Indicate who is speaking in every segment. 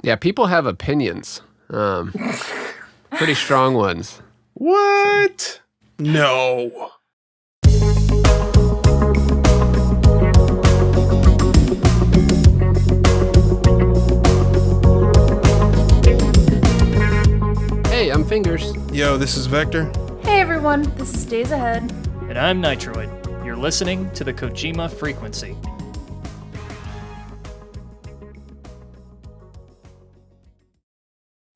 Speaker 1: Yeah, people have opinions. Pretty strong ones.
Speaker 2: What? No.
Speaker 1: Hey, I'm Fingers.
Speaker 2: Yo, this is Vector.
Speaker 3: Hey everyone, this is Days Ahead.
Speaker 4: And I'm Nitroid. You're listening to the Kojima Frequency.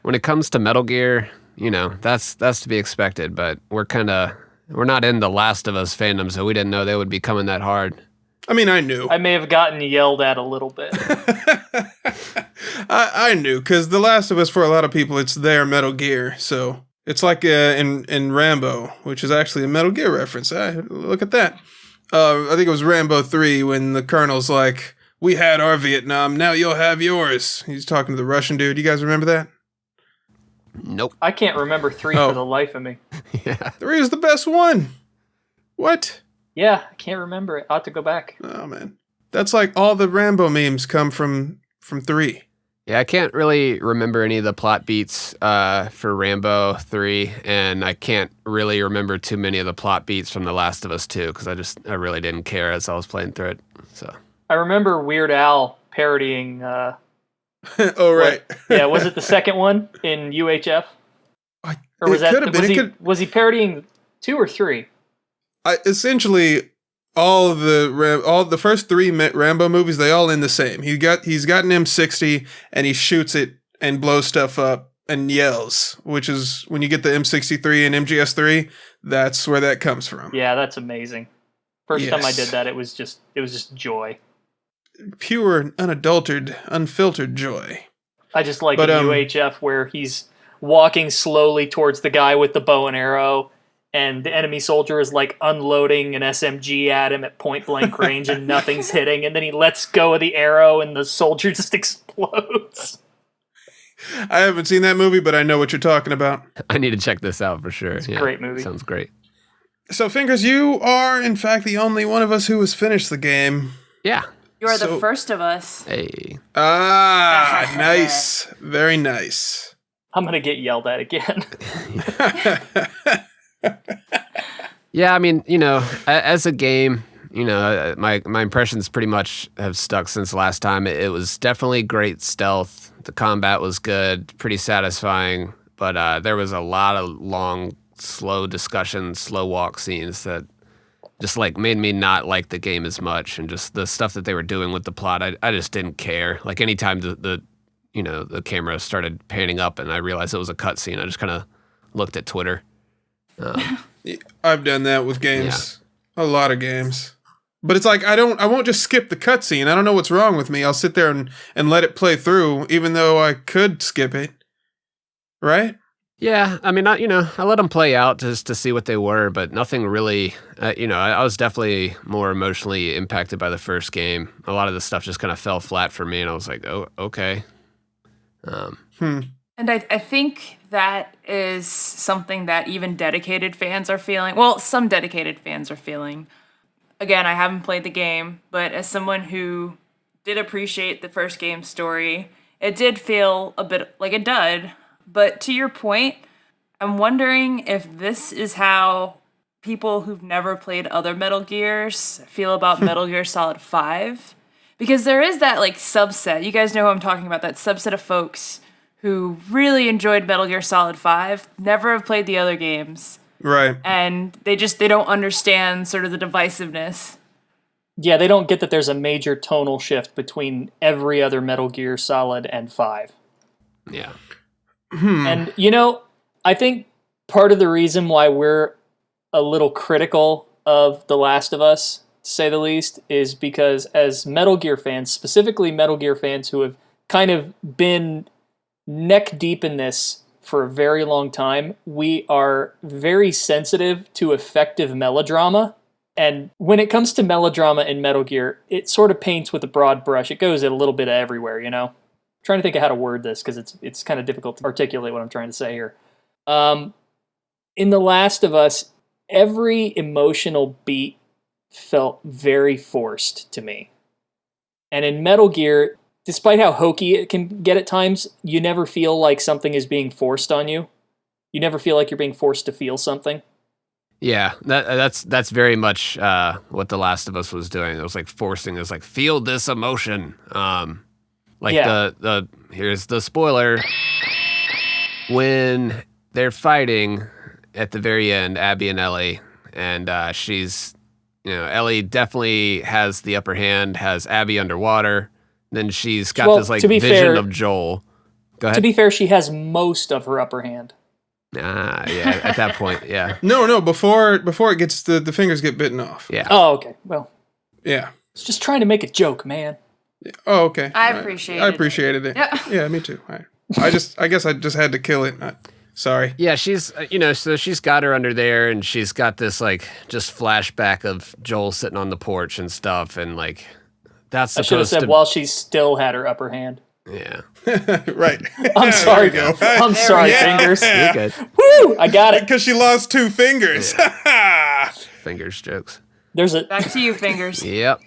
Speaker 1: When it comes to Metal Gear, you know, that's to be expected, but we're not in the Last of Us fandom, so we didn't know they would be coming that hard.
Speaker 2: I mean, I knew.
Speaker 4: I may have gotten yelled at a little bit.
Speaker 2: I knew, because The Last of Us, for a lot of people, it's their Metal Gear. So it's like in Rambo, which is actually a Metal Gear reference. Look at that. I think it was Rambo 3 when the Colonel's like, "We had our Vietnam, now you'll have yours." He's talking to the Russian dude. You guys remember that?
Speaker 1: Nope.
Speaker 4: I can't remember 3 for the life of me.
Speaker 1: Yeah.
Speaker 2: 3 is the best one. What?
Speaker 4: Yeah, I can't remember it. I'll have to go back.
Speaker 2: Oh, man. That's like all the Rambo memes come from 3.
Speaker 1: Yeah, I can't really remember any of the plot beats for Rambo 3, and I can't really remember too many of the plot beats from The Last of Us 2, because I really didn't care as I was playing through it. So
Speaker 4: I remember Weird Al parodying...
Speaker 2: Oh, right.
Speaker 4: was it the second one in UHF? Or was was he parodying 2 or 3?
Speaker 2: Essentially, all the first 3 Rambo movies, they all end the same. He's got an M60 and he shoots it and blows stuff up and yells, which is when you get the M63 and MGS3, that's where that comes from.
Speaker 4: Yeah, that's amazing. First time I did that, it was just joy.
Speaker 2: Pure, unadulterated, unfiltered joy.
Speaker 4: I just like in UHF where he's walking slowly towards the guy with the bow and arrow, and the enemy soldier is like unloading an SMG at him at point blank range and nothing's hitting, and then he lets go of the arrow and the soldier just explodes.
Speaker 2: I haven't seen that movie, but I know what you're talking about.
Speaker 1: I need to check this out for sure.
Speaker 4: It's a great movie.
Speaker 1: Sounds great.
Speaker 2: So, Fingers, you are, in fact, the only one of us who has finished the game.
Speaker 1: Yeah.
Speaker 3: You are the first of us.
Speaker 1: Hey.
Speaker 2: Ah, nice. Very nice.
Speaker 4: I'm going to get yelled at again.
Speaker 1: Yeah, I mean, you know, as a game, you know, my impressions pretty much have stuck since last time. It was definitely great stealth. The combat was good, pretty satisfying, but there was a lot of long, slow discussions, slow walk scenes that just like made me not like the game as much, and just the stuff that they were doing with the plot, I just didn't care. Like anytime the camera started panning up and I realized it was a cutscene, I just kind of looked at Twitter.
Speaker 2: I've done that with games, a lot of games. But it's like I won't just skip the cutscene. I don't know what's wrong with me. I'll sit there and let it play through, even though I could skip it. Right?
Speaker 1: Yeah, I mean, I let them play out just to see what they were, but nothing really, I was definitely more emotionally impacted by the first game. A lot of the stuff just kind of fell flat for me, and I was like, oh, okay.
Speaker 3: And I think that is something that even dedicated fans are feeling. Well, some dedicated fans are feeling. Again, I haven't played the game, but as someone who did appreciate the first game's story, it did feel a bit like a dud. But to your point, I'm wondering if this is how people who've never played other Metal Gears feel about Metal Gear Solid 5. Because there is that like subset, you guys know who I'm talking about, that subset of folks who really enjoyed Metal Gear Solid 5, never have played the other games.
Speaker 2: Right.
Speaker 3: And they don't understand sort of the divisiveness.
Speaker 4: Yeah, they don't get that there's a major tonal shift between every other Metal Gear Solid and 5.
Speaker 1: Yeah.
Speaker 4: And, I think part of the reason why we're a little critical of The Last of Us, to say the least, is because as Metal Gear fans, specifically Metal Gear fans who have kind of been neck deep in this for a very long time, we are very sensitive to effective melodrama. And when it comes to melodrama in Metal Gear, it sort of paints with a broad brush. It goes a little bit everywhere, trying to think of how to word this because it's kind of difficult to articulate what I'm trying to say here. In The Last of Us, every emotional beat felt very forced to me. And in Metal Gear, despite how hokey it can get at times, you never feel like something is being forced on you. You never feel like you're being forced to feel something.
Speaker 1: Yeah, that's very much what The Last of Us was doing. It was like forcing us, like, feel this emotion. The here's the spoiler. When they're fighting at the very end, Abby and Ellie, and she's, Ellie definitely has the upper hand, has Abby underwater. Then she's got this like vision of Joel. Go ahead.
Speaker 4: To be fair, she has most of her upper hand.
Speaker 1: Yeah, at that point, yeah.
Speaker 2: No, before it gets the fingers get bitten off.
Speaker 1: Yeah.
Speaker 4: Oh, okay. Well.
Speaker 2: Yeah.
Speaker 4: It's just trying to make a joke, man.
Speaker 2: Oh, okay.
Speaker 3: I appreciated
Speaker 2: it. Yeah, me too. I guess I just had to kill it. Sorry.
Speaker 1: Yeah, she's, so she's got her under there, and she's got this, like, just flashback of Joel sitting on the porch and stuff, and, like, that's supposed to...
Speaker 4: I should have said while she still had her upper hand.
Speaker 1: Yeah.
Speaker 2: Right.
Speaker 4: I'm sorry. I'm sorry, fingers.
Speaker 1: You're good.
Speaker 4: Woo! I got it.
Speaker 2: Because she lost 2 fingers.
Speaker 1: Yeah. Fingers jokes.
Speaker 3: Back to you, fingers.
Speaker 1: Yep.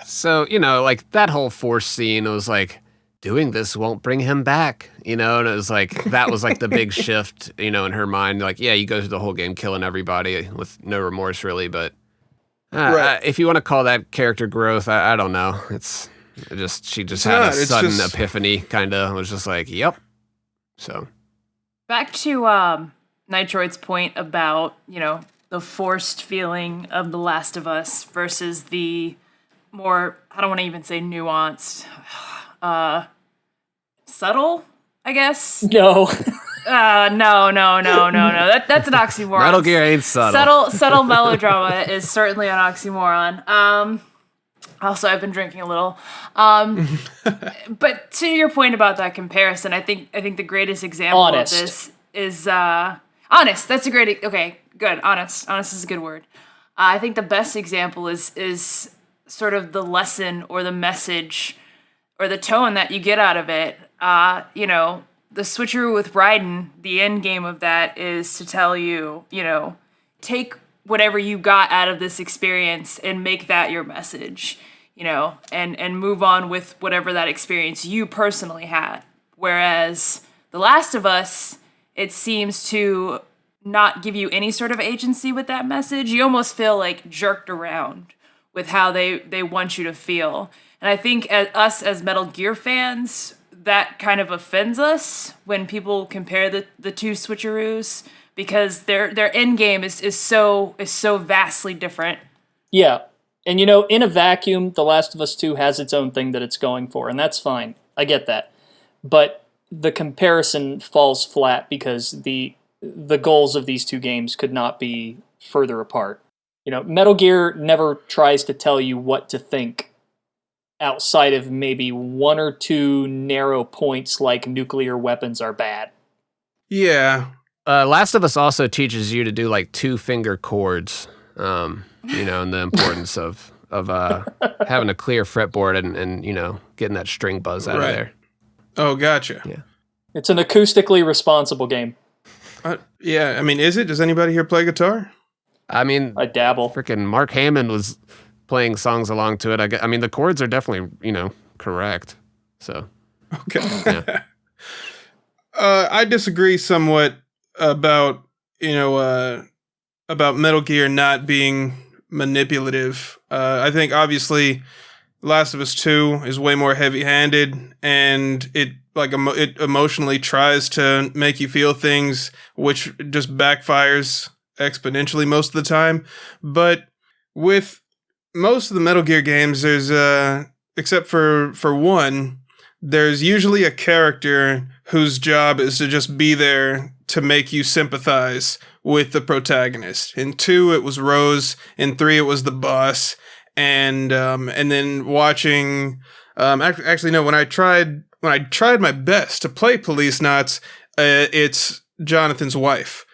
Speaker 1: So, like, that whole force scene, it was like, doing this won't bring him back, and it was like, that was like the big shift, in her mind. Like, yeah, you go through the whole game killing everybody with no remorse, really, but if you want to call that character growth, I don't know. She just had a sudden epiphany, kind of. Was just like, yep. So.
Speaker 3: Back to Nitroid's point about, the forced feeling of The Last of Us versus the more, I don't want to even say nuanced, subtle, I guess?
Speaker 4: No.
Speaker 3: No. That's an oxymoron.
Speaker 1: Metal Gear ain't subtle.
Speaker 3: Subtle melodrama is certainly an oxymoron. Also, I've been drinking a little. But to your point about that comparison, I think the greatest example of this is honest. That's a great. Okay, good. Honest. Honest is a good word. I think the best example is sort of the lesson or the message or the tone that you get out of it. The switcheroo with Raiden, the end game of that is to tell you, take whatever you got out of this experience and make that your message, and move on with whatever that experience you personally had. Whereas The Last of Us, it seems to not give you any sort of agency with that message. You almost feel like jerked around with how they want you to feel. And I think us as Metal Gear fans, that kind of offends us when people compare the two switcheroos, because their end game is so vastly different.
Speaker 4: Yeah. And in a vacuum, The Last of Us 2 has its own thing that it's going for, and that's fine. I get that. But the comparison falls flat because the goals of these two games could not be further apart. Metal Gear never tries to tell you what to think outside of maybe 1 or 2 narrow points like nuclear weapons are bad.
Speaker 2: Yeah.
Speaker 1: Last of Us also teaches you to do like 2-finger chords, and the importance of having a clear fretboard and getting that string buzz out of there.
Speaker 2: Oh, gotcha.
Speaker 1: Yeah.
Speaker 4: It's an acoustically responsible game.
Speaker 2: Yeah, I mean, is it? Does anybody here play guitar?
Speaker 1: I mean,
Speaker 4: I dabble.
Speaker 1: Freaking Mark Hammond was playing songs along to it. I mean, the chords are definitely, correct. So.
Speaker 2: Okay.
Speaker 1: Yeah.
Speaker 2: I disagree somewhat about Metal Gear not being manipulative. I think obviously Last of Us 2 is way more heavy-handed, and it emotionally tries to make you feel things, which just backfires exponentially most of the time. But with most of the Metal Gear games, there's except for one, there's usually a character whose job is to just be there to make you sympathize with the protagonist. In 2, it was Rose. In 3, it was the boss. And then watching, actually no, when I tried my best to play Police Knots, it's Jonathan's wife.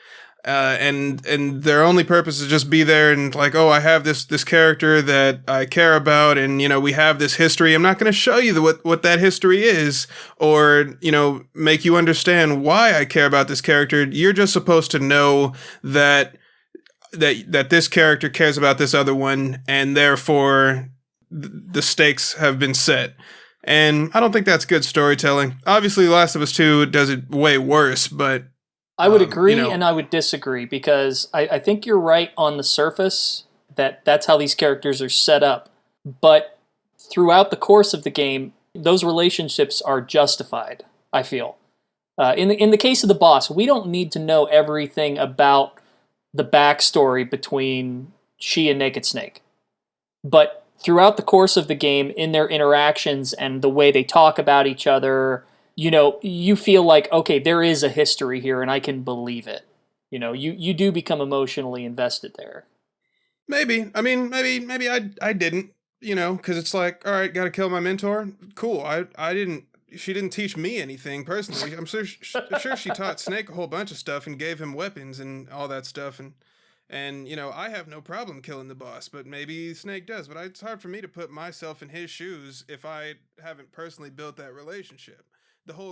Speaker 2: And their only purpose is just be there and like, oh, I have this character that I care about, and we have this history. I'm not going to show you what that history is, or make you understand why I care about this character. You're just supposed to know that this character cares about this other one, and therefore the stakes have been set. And I don't think that's good storytelling. Obviously, Last of Us 2 does it way worse, but
Speaker 4: I would agree and I would disagree because I think you're right on the surface that's how these characters are set up. But throughout the course of the game, those relationships are justified, I feel. In the case of the boss, we don't need to know everything about the backstory between she and Naked Snake. But throughout the course of the game, in their interactions and the way they talk about each other, you feel like, okay, there is a history here and I can believe it. You do become emotionally invested there.
Speaker 2: Maybe. I mean, maybe I didn't, because it's like, all right, got to kill my mentor. Cool. She didn't teach me anything personally. I'm sure she taught Snake a whole bunch of stuff and gave him weapons and all that stuff. And I have no problem killing the boss, but maybe Snake does. But it's hard for me to put myself in his shoes if I haven't personally built that relationship. The whole